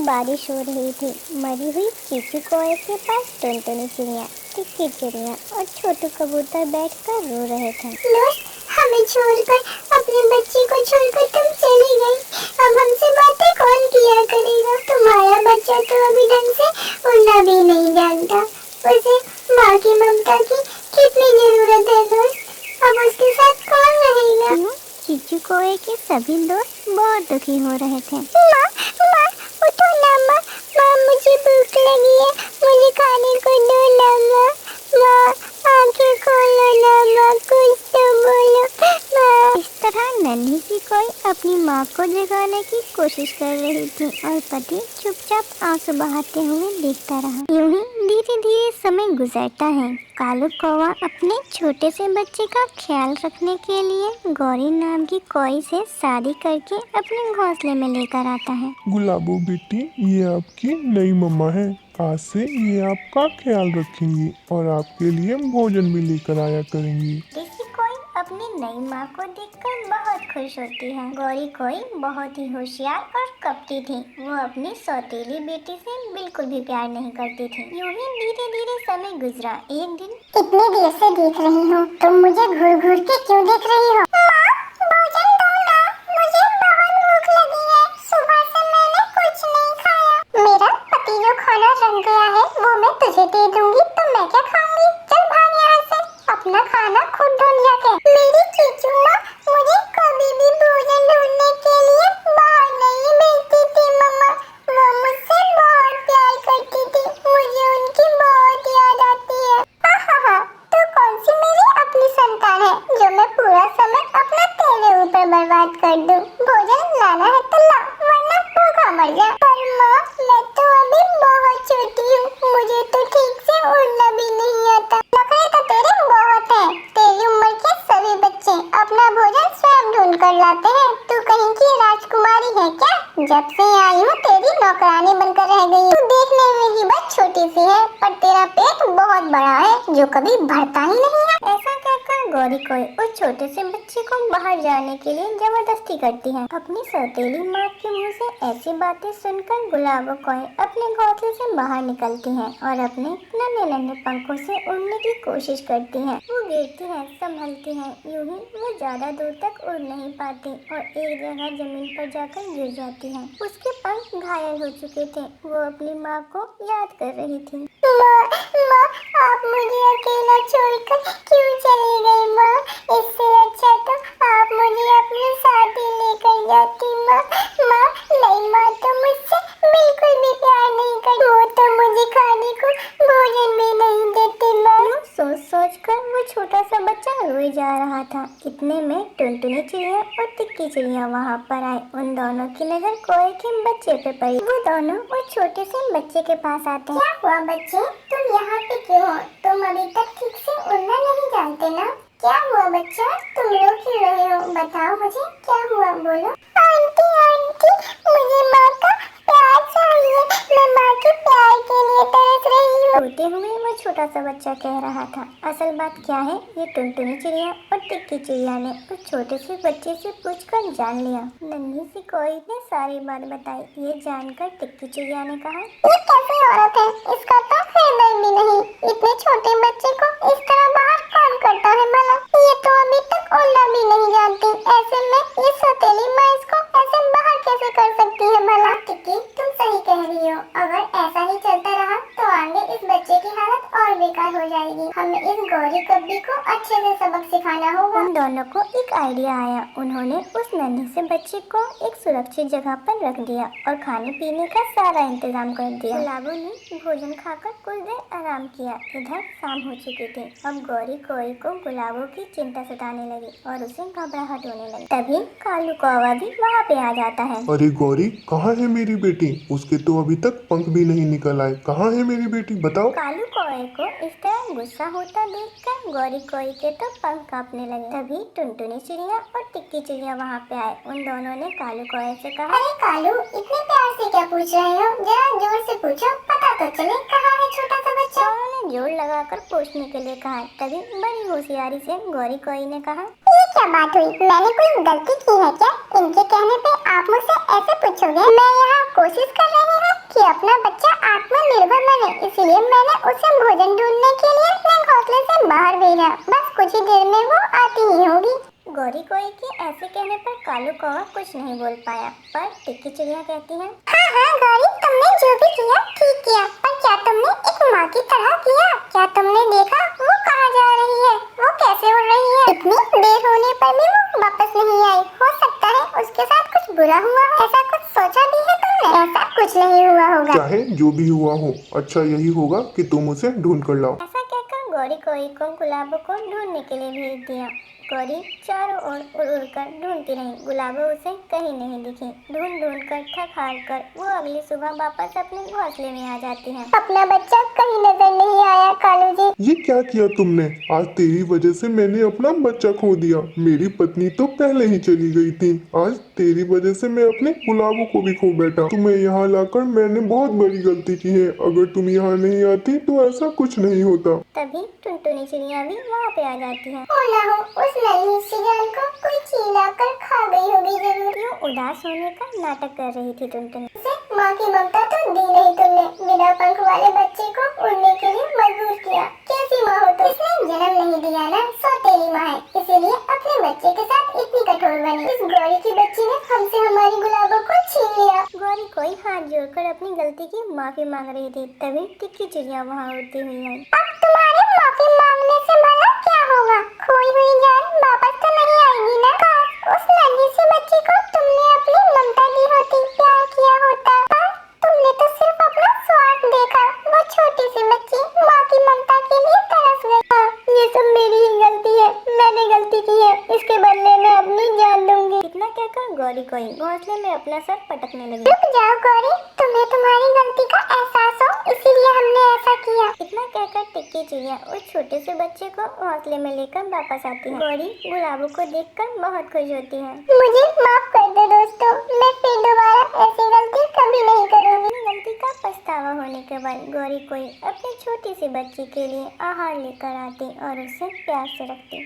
बारिश हो रही थी। मरी हुई चीचू कौवे के पास टुनटुनी चिड़िया, टिक्की चिड़िया और छोटू कबूतर बैठकर रो रहे थे। हमें छोड़कर, अपने बच्चे को छोड़कर तुम चली गई। अब हमसे बातें कौन किया करेगा? तुम्हारा बच्चा तो अभी ढंग से उड़ना भी नहीं जानता। उसे माँ की ममता की कितनी जरूरत है दोस्त। अब उसके साथ कौन रहेगा? चीचू कौवे के सभी दोस्त बहुत दुखी हो रहे थे। माँ, माँ, उठो ना माँ। माँ, मुझे भूख लगी है, मुझे खाने को दो ना माँ। माँ, आंखें खोलो ना माँ, कुछ तो बोलो माँ। इस तरह नन्ही सी कोई अपनी माँ को जगाने की कोशिश कर रही थी और पति चुपचाप आंसू बहाते हुए देखता रहा। यूं ही धीरे धीरे समय गुजरता है। कालू कौवा अपने छोटे से बच्चे का ख्याल रखने के लिए गौरी नाम की कोई से शादी करके अपने घोंसले में लेकर आता है। गुलाबो बेटी, ये आपकी नई मम्मा है। आज से ये आपका ख्याल रखेंगी और आपके लिए भोजन भी लेकर आया करेंगी। ऋषि कोई अपनी नई माँ को देखकर बहुत खुश होती है। गौरी कोई बहुत ही होशियार और कपटी थी। वो अपनी सौतेली बेटी से बिल्कुल भी प्यार नहीं करती थी। यूं ही धीरे धीरे समय गुजरा। एक दिन इतनी देर से देख रही हूँ, तुम मुझे घूर घूर के क्यों देख रही हो? माँ, भोजन दो ना, मुझे बहुत भूख लगी है। सुबह से मैंने कुछ नहीं खाया। मेरा पति जो खाना रंग गया है वो मैं तुझे दे दूंगी, तो मैं क्या खाऊंगी? चल भाग यहाँ से, अपना खाना खुद ढूंढ जाके। मेरी चीचू माँ मुझे कभी भी भोजन ढूंढने के लिए बाहर नहीं भेजती थी मम्मा। वो मुझसे बहुत प्यार करती थी, मुझे उनकी बहुत याद आती है। हाँ, तो कौन सी मेरी अपनी संतान है जो मैं पूरा समय अपना तेरे ऊपर बर्बाद कर दूं? भोजन लाना है तो ला, वरना भूखा मर जा। पर माँ, मैं तो अभी बहुत छोटी हूँ, मुझे तो ठीक से उड़ना भी नहीं आता। नखरे तो तेरे बहुत हैं। तेरी उम्र के सभी बच्चे अपना भोजन स्वयं ढूंढ कर लाते हैं। तू कहीं की राजकुमारी है क्या? जब से आई हूँ तेरी नौकरानी बनकर रह गई। तू देखने में ही बस छोटी सी है, पर तेरा पेट बहुत बड़ा है जो कभी भरता ही नहीं है। ऐसा कहकर गौरी कोई उस छोटे से बच्चे को बाहर जाने के लिए जबरदस्ती करती है। अपनी सौतेली माँ के मुँह से ऐसी बातें सुनकर गुलाबो कोई अपने घोंसले से बाहर निकलती है और अपने नन्हे नन्हे पंखों से उड़ने की कोशिश करती है। वो गिरती है, संभलती है, यूं ही वो ज्यादा दूर तक उड़ नहीं पाती और एक जगह जमीन पर जाकर गिर जाती है। उसके पंख घायल हो चुके थे। वो अपनी माँ को याद कर रही थी। माँ, आप मुझे अकेला छोड़कर क्यों चली गई माँ? इससे अच्छा तो आप मुझे अपने साथ ही लेकर जाती माँ। माँ, नहीं माँ तो मुझसे बिल्कुल भी प्यार नहीं करती। वो तो मुझे खाने को भोजन भी नहीं देती माँ। सोच सोच कर वो छोटा सा बच्चा रोए जा रहा था। इतने में टुनटुनी चिड़िया और टिक्की चिड़िया वहाँ पर आए। उन दोनों की नजर कोए के बच्चे पे पड़ी। वो दोनों उस छोटे से बच्चे के पास आते हैं। क्या हुआ बच्चे, तुम यहाँ पे क्यों हो? तुम अभी तक ठीक से उड़ना नहीं जानते ना? क्या हुआ बच्चा, तुम रो क्यों रहे हो? बताओ मुझे, क्या हुआ बोलो। आंटी, मुझे माँ का प्यार चाहिए। मैं माँ के प्यार के लिए तरस रही हूँ। रोते हुए वो छोटा सा बच्चा कह रहा था। असल बात क्या है, ये टुनटुनी चिड़िया और टिक्की चिड़िया ने उस छोटे से बच्चे से पूछकर जान लिया। नन्ही सी कोई ने सारी बात बताई। ये जानकर टिक्की चिड़िया ने कहा, ये कैसी औरत है? इसका तो हृदय भी नहीं। इतने छोटे बच्चे को इस तरह बाहर कौन करता है भला? ये तो अभी तक उड़ना भी नहीं जानती। ऐसे में ये सौतेली माँ इसको ऐसे बाहर कैसे कर सकती है भला? टिक्की, तुम सही कह रही हो। अगर ऐसा ही चलता रहा तो आगे इस बच्चे की हालत और बेकार हो जाएगी। हमें इस गौरी कब्बी को अच्छे से सबक सिखाना होगा। उन दोनों को एक आइडिया आया। उन्होंने उस नन्हे से बच्चे को एक सुरक्षित जगह पर रख दिया और खाने पीने का सारा इंतजाम कर दिया। गुलाबो ने भोजन खाकर कुछ देर आराम किया। इधर शाम हो चुकी थी। अब गौरी कोई को गुलाबो की चिंता सताने लगी और उसे घबराहट होने लगी। तभी कालू कौवा भी वहाँ पे आ जाता है। अरे गौरी, कहाँ है मेरी बेटी? उसके तो अभी तक पंख भी नहीं निकल आए। कहाँ है मेरी बेटी, बताओ। कालू कौवे को इस तरह गुस्सा होता देखकर गौरी कोई के तो पंख कांपने लगे। तभी टुनटुनी चिड़िया और टिक्की चिड़िया वहाँ पे आए। उन दोनों ने कालू कौवे से कहा, अरे कालू, इतने प्यार से क्या पूछ रहे हो? जरा जोर से पूछो, पता तो चले कहाँ है छोटा सा बच्चा। उन्होंने जोर लगाकर पूछने के लिए कहा। तभी बड़ी होशियारी से गौरी कोई ने कहा, ये क्या बात हुई? मैंने कोई गलती की है क्या? इनके कहने पे आप मुझसे ऐसे पूछोगे? मैं यहाँ कोशिश कर रही हूँ कि अपना बच्चा आत्मनिर्भर बने, इसलिए मैंने उसे भोजन ढूंढने के लिए अपने घोंसले से बाहर भेजा। बस कुछ ही देर में वो आती ही होगी। गौरी कोई के ऐसे कहने पर कालू कौवा कुछ नहीं बोल पाया, पर टिक्की चिड़िया कहती है, हाँ गौरी, तुमने जो भी किया ठीक किया, पर क्या तुमने एक माँ की तरह किया? क्या तुमने देखा वो कहाँ जा रही है, वो कैसे उड़ रही है? इतनी देर होने पर भी वो वापस नहीं आई। हो सकता है उसके साथ कुछ बुरा हुआ हो। ऐसा कुछ सोचा भी है तुमने? ऐसा कुछ नहीं हुआ होगा। चाहे जो भी हुआ हो, अच्छा यही होगा कि तुम उसे ढूंढ कर लाओ। ऐसा कहकर गौरी कोई को गुलाबों को ढूंढने के लिए भेज दिया। गौरी चारों ओर उड़ उड़ कर ढूंढती रही, गुलाबों उसे कहीं नहीं दिखी। ढूंढ ढूंढ कर थक हार कर वो अगली सुबह वापस अपने घोंसले में आ जाती है। अपना बच्चा कहीं नजर नहीं आया कालू जी। ये क्या किया तुमने? आज तेरी वजह से मैंने अपना बच्चा खो दिया। मेरी पत्नी तो पहले ही चली गई थी, आज तेरी वजह से मैं अपने गुलाबों को भी खो बैठा। तुम्हें यहाँ लाकर मैंने बहुत बड़ी गलती की है। अगर तुम यहाँ नहीं आती तो ऐसा कुछ नहीं होता। तभी टुनटुनी चिड़िया भी वहाँ पे आ जाती है। हो ना हो उस नन्ही सी जान को कोई चीरा कर खा गई होगी जरूर। यूँ उदास होने का नाटक कर रही थी टुनटुनी। उसे माँ की ममता तो दी नहीं तुमने, बिना पंख वाले बच्चे को उड़ने के लिए मजबूर किया। कैसी माँ हो तुम? इसने जन्म नहीं दिया ना, सौतेली माँ है, इसीलिए अपने बच्चे के साथ इतनी कठोर बनी। इस गौरी की बच्ची ने हमसे हमारी गुलाबों को छीन लिया। गौरी कोई हाथ जोड़कर अपनी गलती की माफी मांग रही थी, तभी टिक्की चिड़िया वहाँ उड़ती हुई आई। अब तुम्हारे माफी मांगने से भला क्या होगा? खोई हुई जान वापस तो नहीं आएगी ना? काश उस नन्ही सी बच्ची को तुमने अपनी ममता दी होती, प्यार किया होता। पर तुमने तो सिर्फ अपना स्वार्थ देखा। वो छोटी सी बच्ची माँ की ममता के लिए तरस गई। हाँ, ये सब मेरी ही गलती है, मैंने गलती की है, इसके बदले मैं अपनी जान दूंगी। इतना कहकर गौरी कोई घोंसले में अपना सर पटकने लगी। रुक जाओ गौरी, तुम्हें तुम्हारी गलती का एहसास हो, इसीलिए हमने ऐसा किया। इतना कहकर टिक्की चिड़िया उस छोटे से बच्चे को घोंसले में लेकर वापस आती है। गौरी गुलाबों को देखकर बहुत खुश होती है। मुझे माफ कर दो दोस्तों, मैं फिर दोबारा ऐसी गलती कभी नहीं करूँगी। अपनी गलती का पछतावा होने के बाद गौरी कोई अपनी छोटी सी बच्ची के लिए आहार लेकर आती और उसे प्यार से रखती।